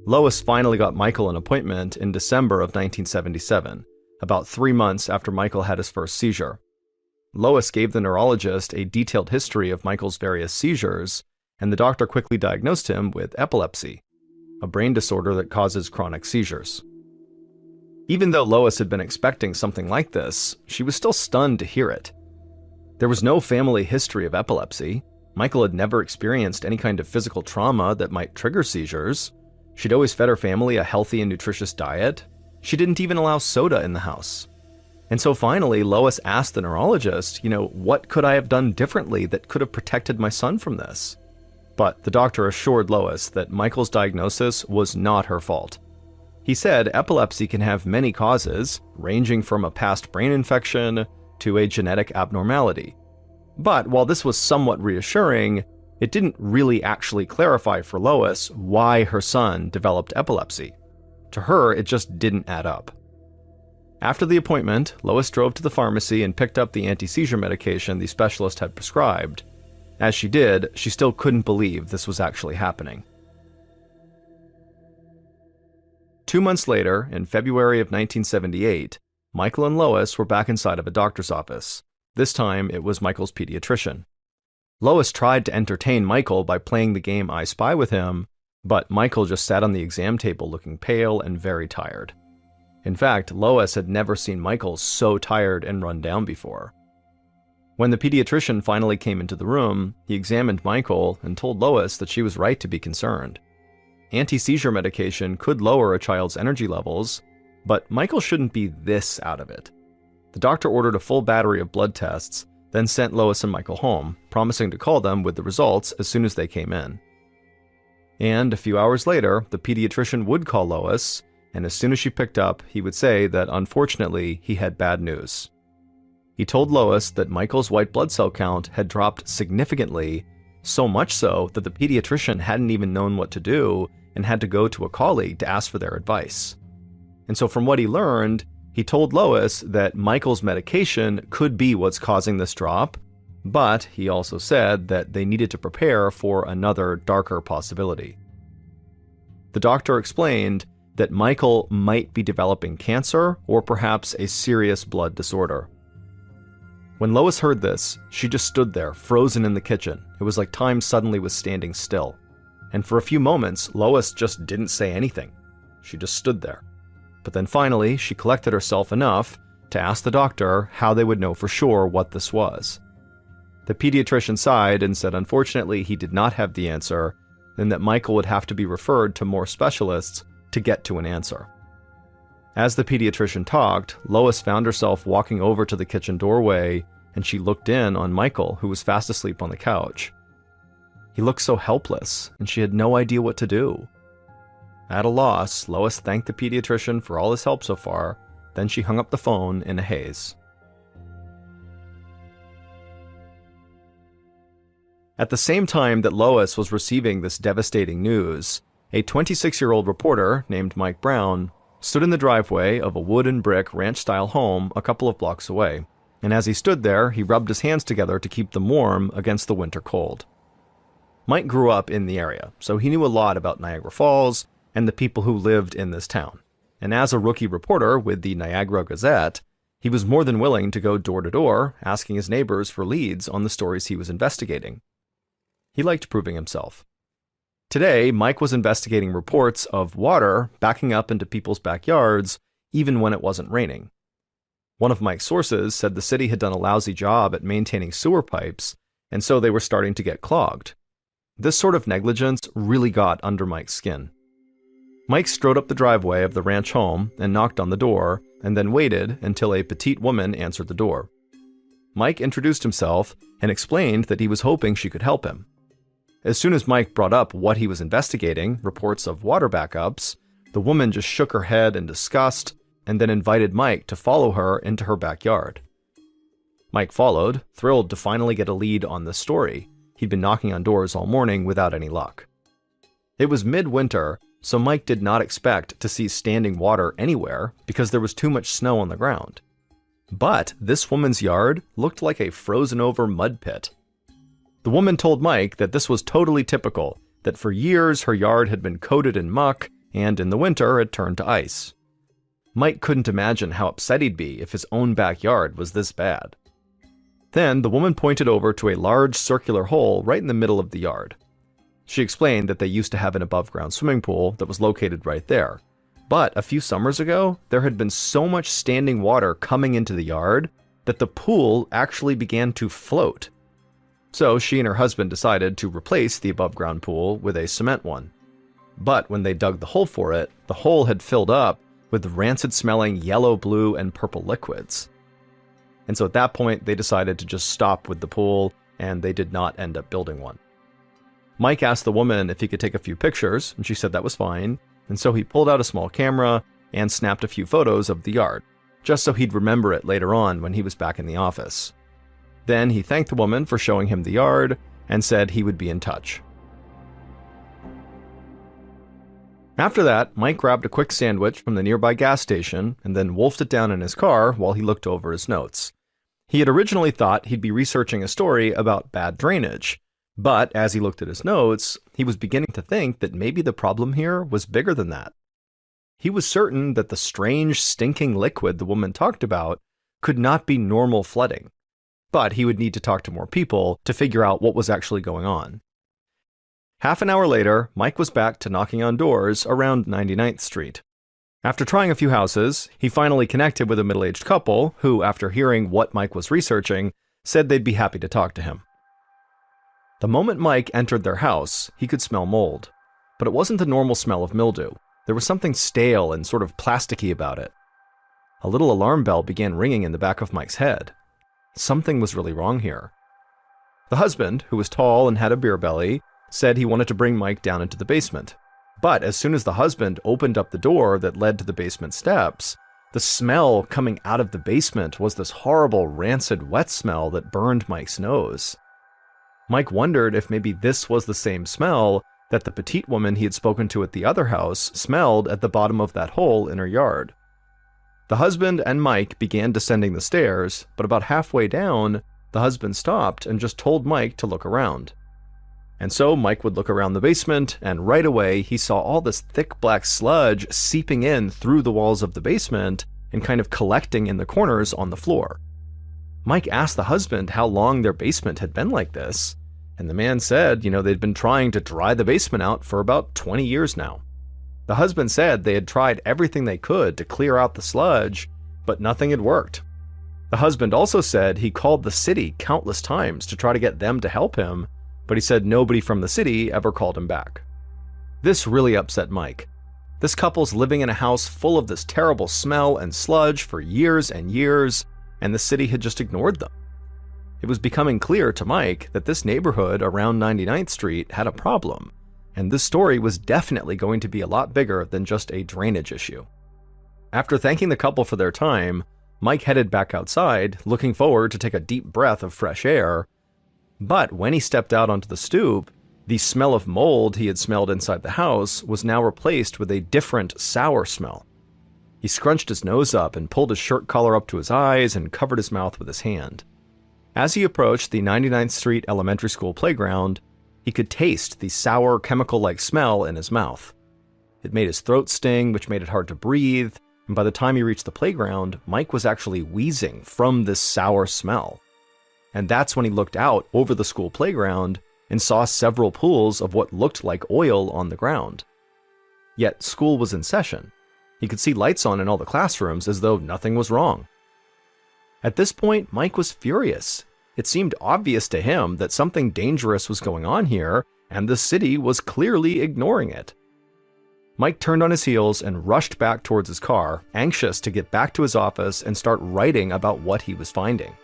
Lois finally got Michael an appointment in December of 1977, about 3 months after Michael had his first seizure. Lois gave the neurologist a detailed history of Michael's various seizures, and the doctor quickly diagnosed him with epilepsy, a brain disorder that causes chronic seizures. Even though Lois had been expecting something like this, she was still stunned to hear it. There was no family history of epilepsy. Michael had never experienced any kind of physical trauma that might trigger seizures. She'd always fed her family a healthy and nutritious diet. She didn't even allow soda in the house. And so finally, Lois asked the neurologist, what could I have done differently that could have protected my son from this? But the doctor assured Lois that Michael's diagnosis was not her fault. He said epilepsy can have many causes, ranging from a past brain infection to a genetic abnormality. But while this was somewhat reassuring, it didn't really actually clarify for Lois why her son developed epilepsy. To her, it just didn't add up. After the appointment, Lois drove to the pharmacy and picked up the anti-seizure medication the specialist had prescribed. As she did, she still couldn't believe this was actually happening. 2 months later, in February of 1978, Michael and Lois were back inside of a doctor's office. This time, it was Michael's pediatrician. Lois tried to entertain Michael by playing the game I Spy with him, but Michael just sat on the exam table looking pale and very tired. In fact, Lois had never seen Michael so tired and run down before. When the pediatrician finally came into the room, he examined Michael and told Lois that she was right to be concerned. Anti-seizure medication could lower a child's energy levels, but Michael shouldn't be this out of it. The doctor ordered a full battery of blood tests, then sent Lois and Michael home, promising to call them with the results as soon as they came in. And a few hours later, the pediatrician would call Lois, and as soon as she picked up, he would say that unfortunately he had bad news. He told Lois that Michael's white blood cell count had dropped significantly, so much so that the pediatrician hadn't even known what to do and had to go to a colleague to ask for their advice. And so from what he learned, he told Lois that Michael's medication could be what's causing this drop, but he also said that they needed to prepare for another darker possibility. The doctor explained that Michael might be developing cancer or perhaps a serious blood disorder. When Lois heard this, she just stood there, frozen in the kitchen. It was like time suddenly was standing still. And for a few moments, Lois just didn't say anything. She just stood there. But then finally, she collected herself enough to ask the doctor how they would know for sure what this was. The pediatrician sighed and said unfortunately he did not have the answer, and that Michael would have to be referred to more specialists to get to an answer. As the pediatrician talked, Lois found herself walking over to the kitchen doorway, and she looked in on Michael, who was fast asleep on the couch. He looked so helpless, and she had no idea what to do. At a loss, Lois thanked the pediatrician for all his help so far, then she hung up the phone in a haze. At the same time that Lois was receiving this devastating news, a 26-year-old reporter named Mike Brown stood in the driveway of a wood and brick ranch-style home a couple of blocks away, and as he stood there, he rubbed his hands together to keep them warm against the winter cold. Mike grew up in the area, so he knew a lot about Niagara Falls and the people who lived in this town. And as a rookie reporter with the Niagara Gazette, he was more than willing to go door to door, asking his neighbors for leads on the stories he was investigating. He liked proving himself. Today, Mike was investigating reports of water backing up into people's backyards, even when it wasn't raining. One of Mike's sources said the city had done a lousy job at maintaining sewer pipes, and so they were starting to get clogged. This sort of negligence really got under Mike's skin. Mike strode up the driveway of the ranch home and knocked on the door, and then waited until a petite woman answered the door. Mike introduced himself and explained that he was hoping she could help him. As soon as Mike brought up what he was investigating, reports of water backups, the woman just shook her head in disgust and then invited Mike to follow her into her backyard. Mike followed, thrilled to finally get a lead on this story. He'd been knocking on doors all morning without any luck. It was midwinter, so Mike did not expect to see standing water anywhere because there was too much snow on the ground. But this woman's yard looked like a frozen-over mud pit. The woman told Mike that this was totally typical, that for years her yard had been coated in muck, and in the winter it turned to ice. Mike couldn't imagine how upset he'd be if his own backyard was this bad. Then the woman pointed over to a large circular hole right in the middle of the yard. She explained that they used to have an above-ground swimming pool that was located right there. But a few summers ago, there had been so much standing water coming into the yard that the pool actually began to float. So she and her husband decided to replace the above-ground pool with a cement one. But when they dug the hole for it, the hole had filled up with rancid-smelling yellow, blue, and purple liquids. And so at that point, they decided to just stop with the pool, and they did not end up building one. Mike asked the woman if he could take a few pictures, and she said that was fine, and so he pulled out a small camera and snapped a few photos of the yard, just so he'd remember it later on when he was back in the office. Then he thanked the woman for showing him the yard and said he would be in touch. After that, Mike grabbed a quick sandwich from the nearby gas station and then wolfed it down in his car while he looked over his notes. He had originally thought he'd be researching a story about bad drainage, but as he looked at his notes, he was beginning to think that maybe the problem here was bigger than that. He was certain that the strange, stinking liquid the woman talked about could not be normal flooding, but he would need to talk to more people to figure out what was actually going on. Half an hour later, Mike was back to knocking on doors around 99th Street. After trying a few houses, he finally connected with a middle-aged couple who, after hearing what Mike was researching, said they'd be happy to talk to him. The moment Mike entered their house, he could smell mold, but it wasn't the normal smell of mildew. There was something stale and sort of plasticky about it. A little alarm bell began ringing in the back of Mike's head. Something was really wrong here. The husband, who was tall and had a beer belly, said he wanted to bring Mike down into the basement. But as soon as the husband opened up the door that led to the basement steps, the smell coming out of the basement was this horrible, rancid, wet smell that burned Mike's nose. Mike wondered if maybe this was the same smell that the petite woman he had spoken to at the other house smelled at the bottom of that hole in her yard. The husband and Mike began descending the stairs, but about halfway down, the husband stopped and just told Mike to look around. And so Mike would look around the basement, and right away he saw all this thick black sludge seeping in through the walls of the basement and kind of collecting in the corners on the floor. Mike asked the husband how long their basement had been like this, and the man said, they'd been trying to dry the basement out for about 20 years now. The husband said they had tried everything they could to clear out the sludge, but nothing had worked. The husband also said he called the city countless times to try to get them to help him, but he said nobody from the city ever called him back. This really upset Mike. This couple's living in a house full of this terrible smell and sludge for years and years, and the city had just ignored them. It was becoming clear to Mike that this neighborhood around 99th Street had a problem, and this story was definitely going to be a lot bigger than just a drainage issue. After thanking the couple for their time, Mike headed back outside, looking forward to take a deep breath of fresh air. But when he stepped out onto the stoop, the smell of mold he had smelled inside the house was now replaced with a different, sour smell. He scrunched his nose up and pulled his shirt collar up to his eyes and covered his mouth with his hand. As he approached the 99th Street Elementary School playground, he could taste the sour, chemical-like smell in his mouth. It made his throat sting, which made it hard to breathe, and by the time he reached the playground, Mike was actually wheezing from this sour smell. And that's when he looked out over the school playground and saw several pools of what looked like oil on the ground. Yet school was in session. He could see lights on in all the classrooms as though nothing was wrong. At this point, Mike was furious. It seemed obvious to him that something dangerous was going on here, and the city was clearly ignoring it. Mike turned on his heels and rushed back towards his car, anxious to get back to his office and start writing about what he was finding.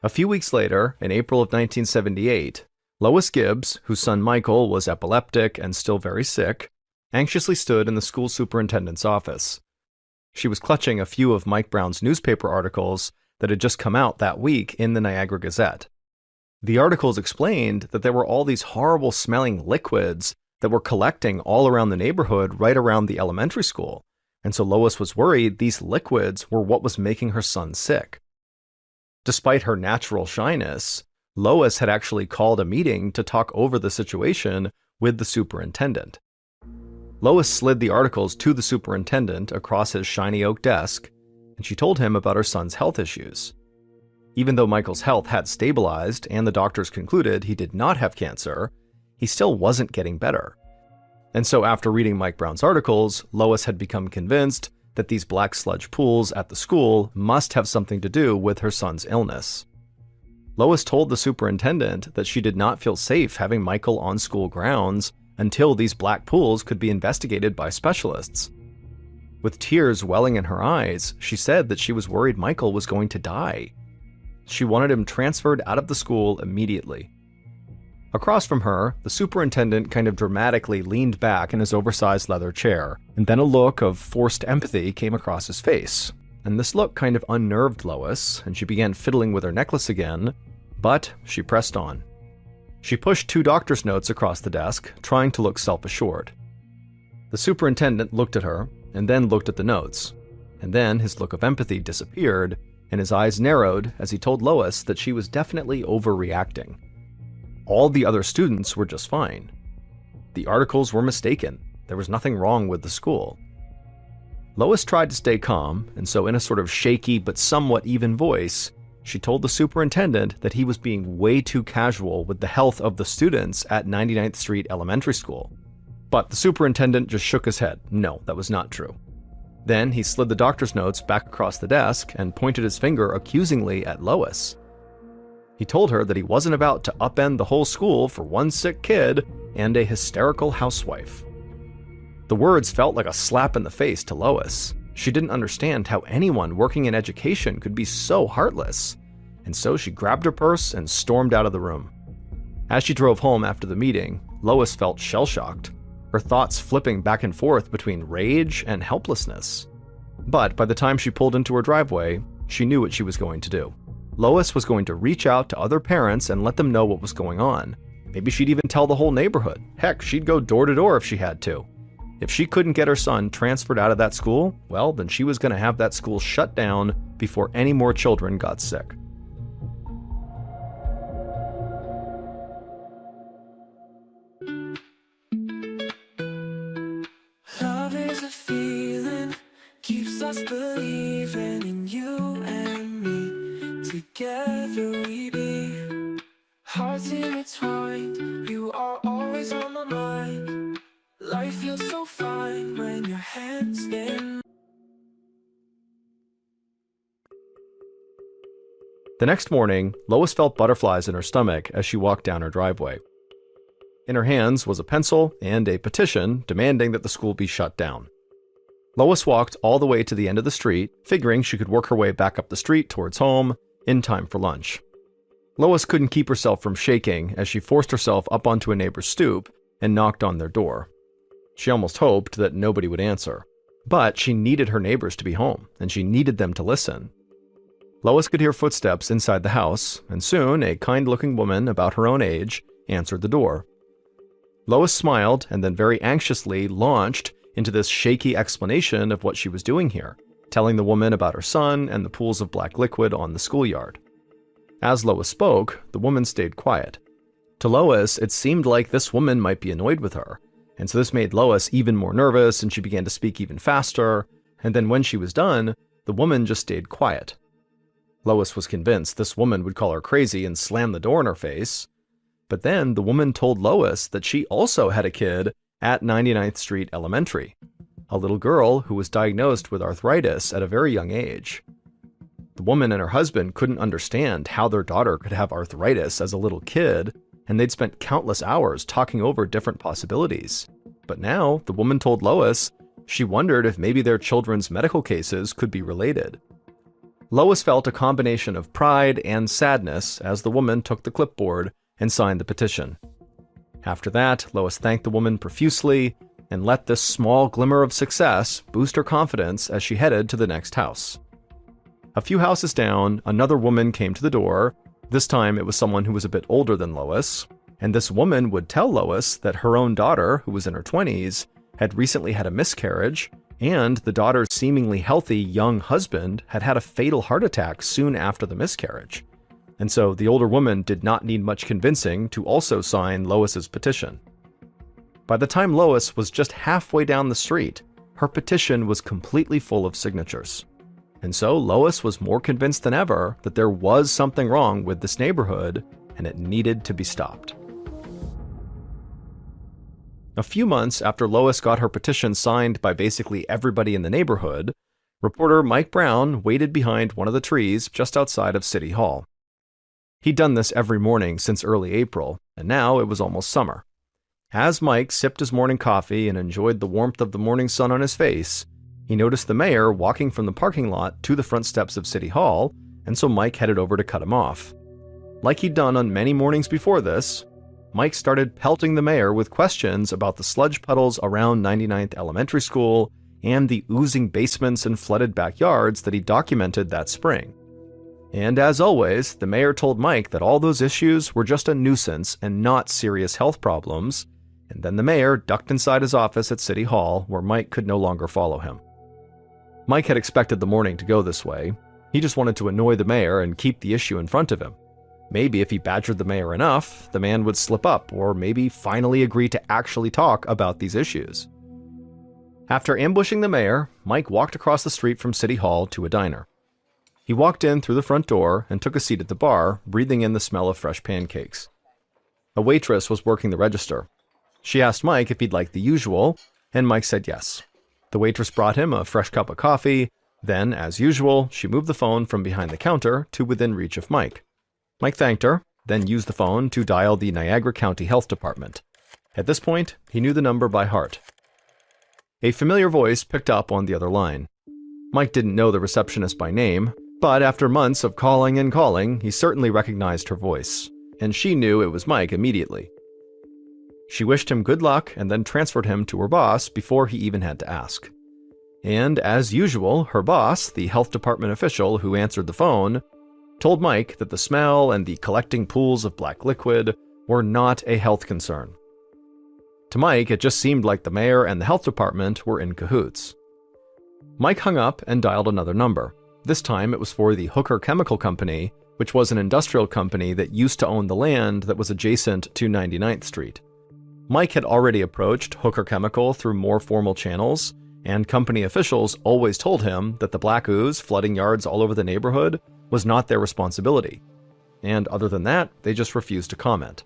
A few weeks later, in April of 1978, Lois Gibbs, whose son Michael was epileptic and still very sick, anxiously stood in the school superintendent's office. She was clutching a few of Mike Brown's newspaper articles that had just come out that week in the Niagara Gazette. The articles explained that there were all these horrible smelling liquids that were collecting all around the neighborhood right around the elementary school, and so Lois was worried these liquids were what was making her son sick. Despite her natural shyness, Lois had actually called a meeting to talk over the situation with the superintendent. Lois slid the articles to the superintendent across his shiny oak desk, and she told him about her son's health issues. Even though Michael's health had stabilized and the doctors concluded he did not have cancer, he still wasn't getting better. And so after reading Mike Brown's articles, Lois had become convinced that these black sludge pools at the school must have something to do with her son's illness. Lois told the superintendent that she did not feel safe having Michael on school grounds until these black pools could be investigated by specialists. With tears welling in her eyes, she said that she was worried Michael was going to die. She wanted him transferred out of the school immediately. Across from her, the superintendent kind of dramatically leaned back in his oversized leather chair, and then a look of forced empathy came across his face. And this look kind of unnerved Lois, and she began fiddling with her necklace again, but she pressed on. She pushed 2 doctor's notes across the desk, trying to look self-assured. The superintendent looked at her, and then looked at the notes, and then his look of empathy disappeared, and his eyes narrowed as he told Lois that she was definitely overreacting. All the other students were just fine. The articles were mistaken. There was nothing wrong with the school. Lois tried to stay calm, and so in a sort of shaky but somewhat even voice, she told the superintendent that he was being way too casual with the health of the students at 99th Street Elementary School. But the superintendent just shook his head. No, that was not true. Then he slid the doctor's notes back across the desk and pointed his finger accusingly at Lois. He told her that he wasn't about to upend the whole school for one sick kid and a hysterical housewife. The words felt like a slap in the face to Lois. She didn't understand how anyone working in education could be so heartless, and so she grabbed her purse and stormed out of the room. As she drove home after the meeting, Lois felt shell-shocked, her thoughts flipping back and forth between rage and helplessness. But by the time she pulled into her driveway, she knew what she was going to do. Lois was going to reach out to other parents and let them know what was going on. Maybe she'd even tell the whole neighborhood. Heck, she'd go door to door if she had to. If she couldn't get her son transferred out of that school, well, then she was going to have that school shut down before any more children got sick. Love is a feeling, keeps us believing in you and me. Together we be, hearts intertwined. You are always on my mind. Life feels so fine when your hands in. The next morning, Lois felt butterflies in her stomach as she walked down her driveway. In her hands was a pencil and a petition demanding that the school be shut down. Lois walked all the way to the end of the street, figuring she could work her way back up the street towards home in time for lunch. Lois couldn't keep herself from shaking as she forced herself up onto a neighbor's stoop and knocked on their door. She almost hoped that nobody would answer, but she needed her neighbors to be home, and she needed them to listen. Lois could hear footsteps inside the house, and soon a kind-looking woman about her own age answered the door. Lois smiled and then very anxiously launched into this shaky explanation of what she was doing here, telling the woman about her son and the pools of black liquid on the schoolyard. As Lois spoke, the woman stayed quiet. To Lois, it seemed like this woman might be annoyed with her, and so this made Lois even more nervous, and she began to speak even faster, and then when she was done, the woman just stayed quiet. Lois was convinced this woman would call her crazy and slam the door in her face, but then the woman told Lois that she also had a kid at 99th Street Elementary, a little girl who was diagnosed with arthritis at a very young age. The woman and her husband couldn't understand how their daughter could have arthritis as a little kid, and they'd spent countless hours talking over different possibilities. But now, the woman told Lois she wondered if maybe their children's medical cases could be related. Lois felt a combination of pride and sadness as the woman took the clipboard and signed the petition. After that, Lois thanked the woman profusely and let this small glimmer of success boost her confidence as she headed to the next house. A few houses down, another woman came to the door. This time it was someone who was a bit older than Lois, and this woman would tell Lois that her own daughter, who was in her 20s, had recently had a miscarriage, and the daughter's seemingly healthy young husband had had a fatal heart attack soon after the miscarriage. And so the older woman did not need much convincing to also sign Lois's petition. By the time Lois was just halfway down the street, her petition was completely full of signatures. And so Lois was more convinced than ever that there was something wrong with this neighborhood, and it needed to be stopped. A few months after Lois got her petition signed by basically everybody in the neighborhood, reporter Mike Brown waited behind one of the trees just outside of City Hall. He'd done this every morning since early April, and now it was almost summer. As Mike sipped his morning coffee and enjoyed the warmth of the morning sun on his face, he noticed the mayor walking from the parking lot to the front steps of City Hall, and so Mike headed over to cut him off. Like he'd done on many mornings before this, Mike started pelting the mayor with questions about the sludge puddles around 99th Elementary School and the oozing basements and flooded backyards that he documented that spring. And as always, the mayor told Mike that all those issues were just a nuisance and not serious health problems, and then the mayor ducked inside his office at City Hall where Mike could no longer follow him. Mike had expected the morning to go this way. He just wanted to annoy the mayor and keep the issue in front of him. Maybe if he badgered the mayor enough, the man would slip up or maybe finally agree to actually talk about these issues. After ambushing the mayor, Mike walked across the street from City Hall to a diner. He walked in through the front door and took a seat at the bar, breathing in the smell of fresh pancakes. A waitress was working the register. She asked Mike if he'd like the usual, and Mike said yes. The waitress brought him a fresh cup of coffee. Then, as usual, she moved the phone from behind the counter to within reach of Mike. Mike thanked her, then used the phone to dial the Niagara County Health Department. At this point, he knew the number by heart. A familiar voice picked up on the other line. Mike didn't know the receptionist by name, but after months of calling and calling, he certainly recognized her voice, and she knew it was Mike immediately. She wished him good luck and then transferred him to her boss before he even had to ask. And as usual, her boss, the health department official who answered the phone, told Mike that the smell and the collecting pools of black liquid were not a health concern. To Mike, it just seemed like the mayor and the health department were in cahoots. Mike hung up and dialed another number. This time it was for the Hooker Chemical Company, which was an industrial company that used to own the land that was adjacent to 99th Street. Mike had already approached Hooker Chemical through more formal channels, and company officials always told him that the black ooze flooding yards all over the neighborhood was not their responsibility. And other than that, they just refused to comment.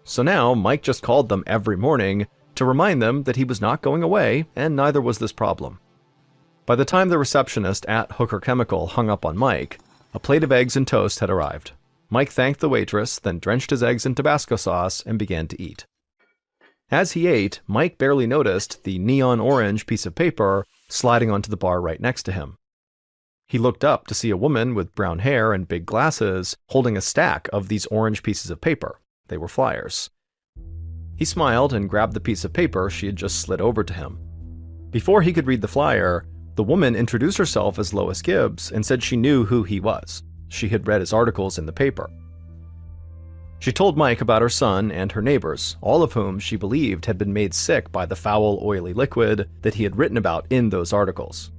So now Mike just called them every morning to remind them that he was not going away, and neither was this problem. By the time the receptionist at Hooker Chemical hung up on Mike, a plate of eggs and toast had arrived. Mike thanked the waitress, then drenched his eggs in Tabasco sauce and began to eat. As he ate, Mike barely noticed the neon orange piece of paper sliding onto the bar right next to him. He looked up to see a woman with brown hair and big glasses holding a stack of these orange pieces of paper. They were flyers. He smiled and grabbed the piece of paper she had just slid over to him. Before he could read the flyer, the woman introduced herself as Lois Gibbs and said she knew who he was. She had read his articles in the paper. She told Mike about her son and her neighbors, all of whom she believed had been made sick by the foul, oily liquid that he had written about in those articles.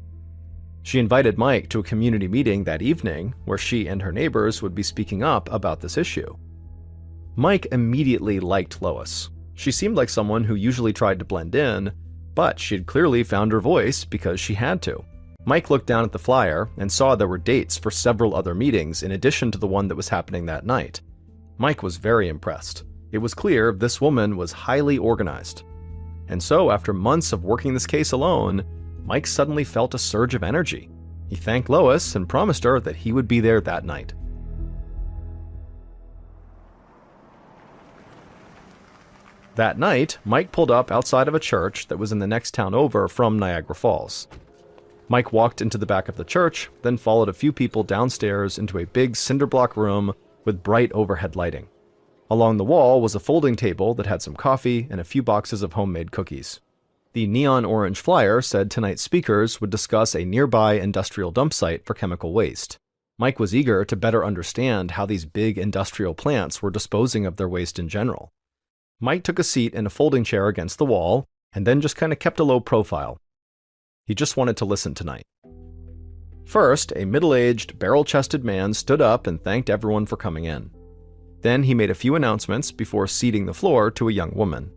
She invited Mike to a community meeting that evening where she and her neighbors would be speaking up about this issue. Mike immediately liked Lois. She seemed like someone who usually tried to blend in, but she had clearly found her voice because she had to. Mike looked down at the flyer and saw there were dates for several other meetings in addition to the one that was happening that night. Mike was very impressed. It was clear this woman was highly organized. And so, after months of working this case alone, Mike suddenly felt a surge of energy. He thanked Lois and promised her that he would be there that night. That night, Mike pulled up outside of a church that was in the next town over from Niagara Falls. Mike walked into the back of the church, then followed a few people downstairs into a big cinder block room with bright overhead lighting. Along the wall was a folding table that had some coffee and a few boxes of homemade cookies. The neon orange flyer said tonight's speakers would discuss a nearby industrial dump site for chemical waste. Mike was eager to better understand how these big industrial plants were disposing of their waste in general. Mike took a seat in a folding chair against the wall and then just kind of kept a low profile. He just wanted to listen tonight. First, a middle-aged, barrel-chested man stood up and thanked everyone for coming in. Then he made a few announcements before ceding the floor to a young woman.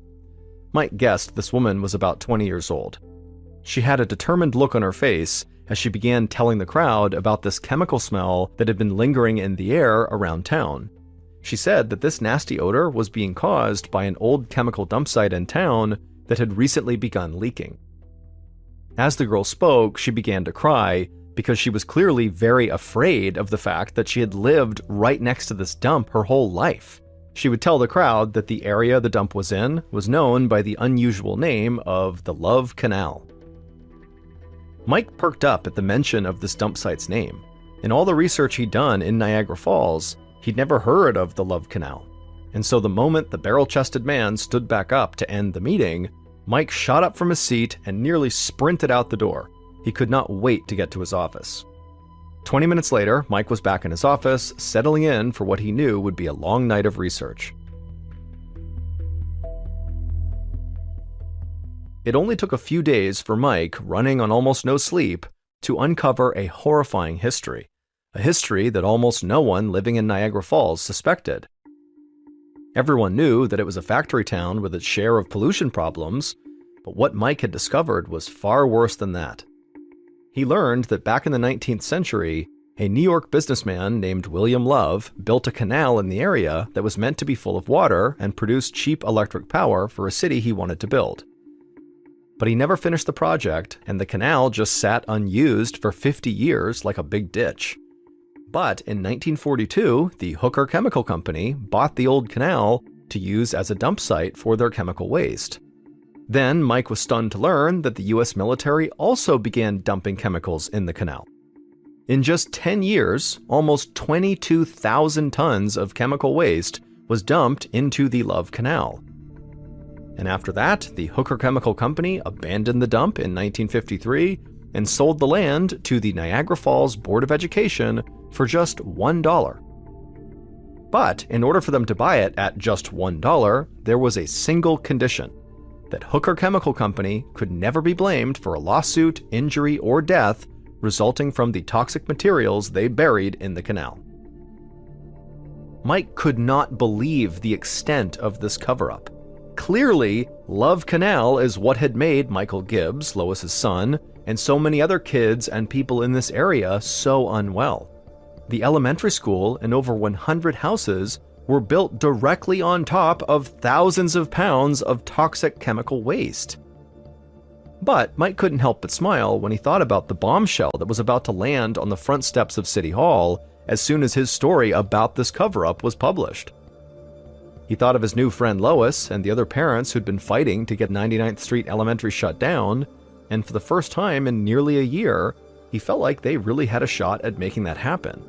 Mike guessed this woman was about 20 years old. She had a determined look on her face as she began telling the crowd about this chemical smell that had been lingering in the air around town. She said that this nasty odor was being caused by an old chemical dump site in town that had recently begun leaking. As the girl spoke, she began to cry, because she was clearly very afraid of the fact that she had lived right next to this dump her whole life. She would tell the crowd that the area the dump was in was known by the unusual name of the Love Canal. Mike perked up at the mention of this dump site's name. In all the research he'd done in Niagara Falls, he'd never heard of the Love Canal. And so the moment the barrel-chested man stood back up to end the meeting, Mike shot up from his seat and nearly sprinted out the door. He could not wait to get to his office. 20 minutes later, Mike was back in his office, settling in for what he knew would be a long night of research. It only took a few days for Mike, running on almost no sleep, to uncover a horrifying history. A history that almost no one living in Niagara Falls suspected. Everyone knew that it was a factory town with its share of pollution problems, but what Mike had discovered was far worse than that. He learned that back in the 19th century, a New York businessman named William Love built a canal in the area that was meant to be full of water and produce cheap electric power for a city he wanted to build. But he never finished the project, and the canal just sat unused for 50 years like a big ditch. But in 1942, the Hooker Chemical Company bought the old canal to use as a dump site for their chemical waste. Then Mike was stunned to learn that the US military also began dumping chemicals in the canal. In just 10 years, almost 22,000 tons of chemical waste was dumped into the Love Canal. And after that, the Hooker Chemical Company abandoned the dump in 1953 and sold the land to the Niagara Falls Board of Education for just $1. But in order for them to buy it at just $1, there was a single condition: that Hooker Chemical Company could never be blamed for a lawsuit, injury, or death resulting from the toxic materials they buried in the canal. Mike could not believe the extent of this cover-up. Clearly, Love Canal is what had made Michael Gibbs, Lois's son, and so many other kids and people in this area so unwell. The elementary school and over 100 houses were built directly on top of thousands of pounds of toxic chemical waste. But Mike couldn't help but smile when he thought about the bombshell that was about to land on the front steps of City Hall as soon as his story about this cover-up was published. He thought of his new friend Lois and the other parents who'd been fighting to get 99th Street Elementary shut down, and for the first time in nearly a year, he felt like they really had a shot at making that happen.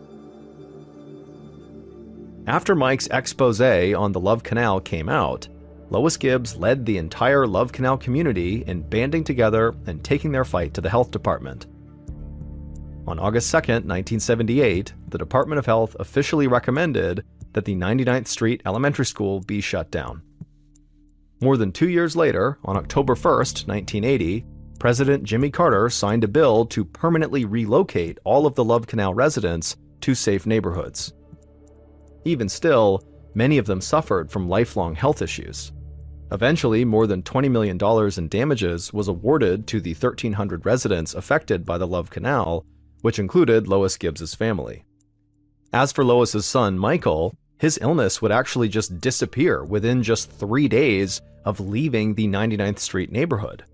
After Mike's expose on the Love Canal came out, Lois Gibbs led the entire Love Canal community in banding together and taking their fight to the health department. On August 2, 1978, the Department of Health officially recommended that the 99th Street Elementary School be shut down. More than 2 years later, on October 1, 1980, President Jimmy Carter signed a bill to permanently relocate all of the Love Canal residents to safe neighborhoods. Even still, many of them suffered from lifelong health issues. Eventually, more than $20 million in damages was awarded to the 1,300 residents affected by the Love Canal, which included Lois Gibbs' family. As for Lois's son, Michael, his illness would actually just disappear within just 3 days of leaving the 99th Street neighborhood.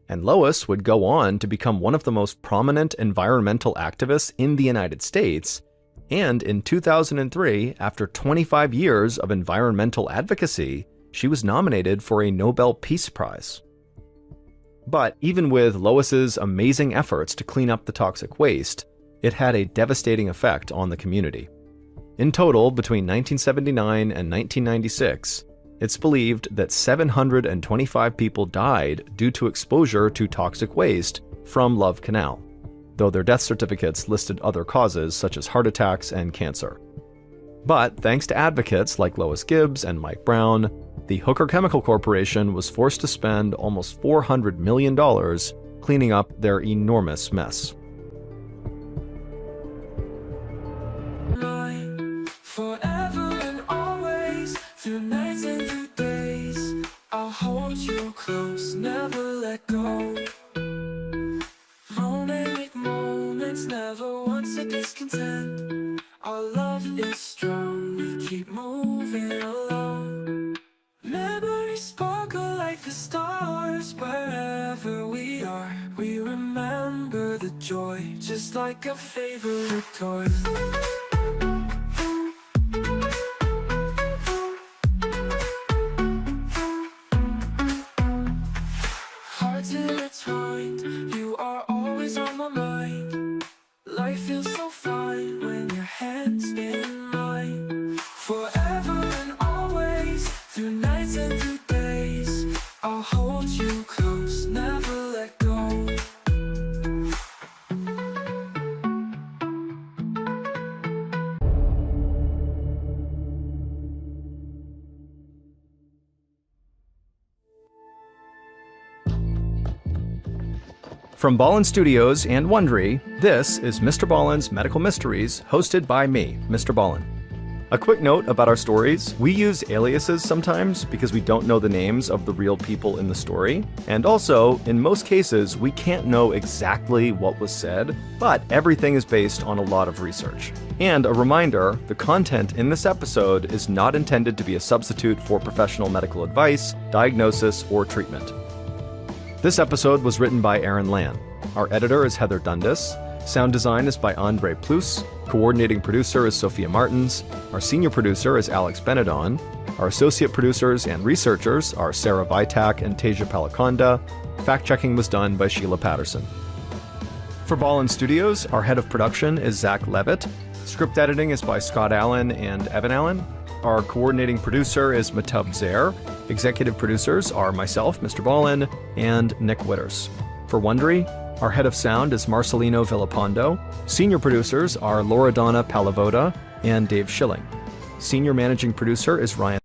And Lois would go on to become one of the most prominent environmental activists in the United States, and in 2003, after 25 years of environmental advocacy, she was nominated for a Nobel Peace Prize. But even with Lois's amazing efforts to clean up the toxic waste, it had a devastating effect on the community. In total, between 1979 and 1996, it's believed that 725 people died due to exposure to toxic waste from Love Canal, though their death certificates listed other causes such as heart attacks and cancer. But thanks to advocates like Lois Gibbs and Mike Brown, the Hooker Chemical Corporation was forced to spend almost $400 million cleaning up their enormous mess. Forever and always, through nights and through days, I'll hold you close, never let go. Romantic moments, never once a discontent. Our love is strong, we keep moving along. Memories sparkle like the stars wherever we are. We remember the joy just like a favorite toy. Hearts intertwined, you are always on my mind. Life feels so fine when your hand's in mine. Forever and always, through nights and through days, I'll hold you close, never let go. From Ballin Studios and Wondery, this is MrBallen's Medical Mysteries, hosted by me, Mr. Ballen. A quick note about our stories: we use aliases sometimes because we don't know the names of the real people in the story, and also, in most cases, we can't know exactly what was said, but everything is based on a lot of research. And a reminder, the content in this episode is not intended to be a substitute for professional medical advice, diagnosis, or treatment. This episode was written by Aaron Lan. Our editor is Heather Dundas. Sound design is by Andre Plus. Coordinating producer is Sophia Martins. Our senior producer is Alex Benedon. Our associate producers and researchers are Sarah Vitak and Teja Palakonda. Fact-checking was done by Sheila Patterson. For Ballin Studios, our head of production is Zach Levitt. Script editing is by Scott Allen and Evan Allen. Our coordinating producer is Matub Zaire. Executive producers are myself, Mr. Ballen, and Nick Witters. For Wondery, our head of sound is Marcelino Villapondo. Senior producers are Loredana Palavoda and Dave Schilling. Senior managing producer is Ryan